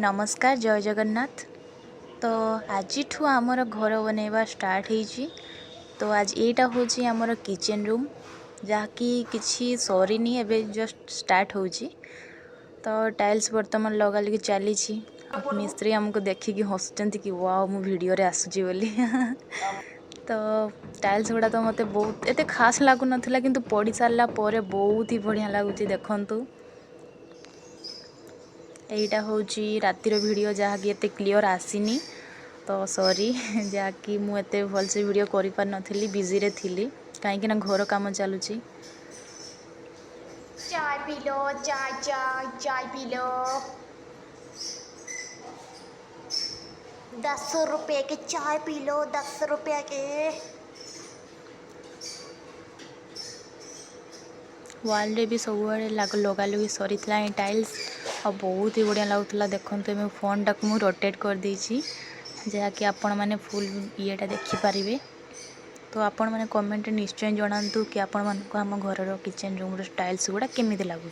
नमस्कार जय जगन्नाथ। तो आज आमर घर बनैबा स्टार्ट होइछि। तो आज एटा होछि आमर किचन रूम जहाँकि किछि सरीनी एबे जस्ट स्टार्ट होछि। तो टाइल्स बर्तमान लगा लगी चली मिस्त्री हमको देखिकी हसुचंती कि वाओ मु वीडियो रे आसुची बोली तो टाइल्स गुड़ा तो मते बहुत एते खास लागु नथिला किंतु पड़ी सारला परे बहुत ही बढ़िया लागुची देखंतु। एटा होची रातिर वीडियो जहाँकि एते क्लियर आसीनी तो सॉरी जहाँकि मु एते भल से वीडियो करि पार नथिली बिजी रे थिली काहेकि ना घर काम चलुची। चाय पी लो चाय चाय चाय पी लो 10 रुपए के चाय पी लो 10 रुपए के। वाल रे भी सब लगा लगी सरी टाइल्स और बहुत ही बढ़िया लगुला देखते मैं फोन टाक मु रोटेट कर देछि जहाँकि आपण मैंने फुल येटा देखिपारे। तो आपण मैंने कमेंट निश्चय जनातु कि आपण मानक आम घर किचन रूम टाइल्स गुड़ा केमिति लगुच।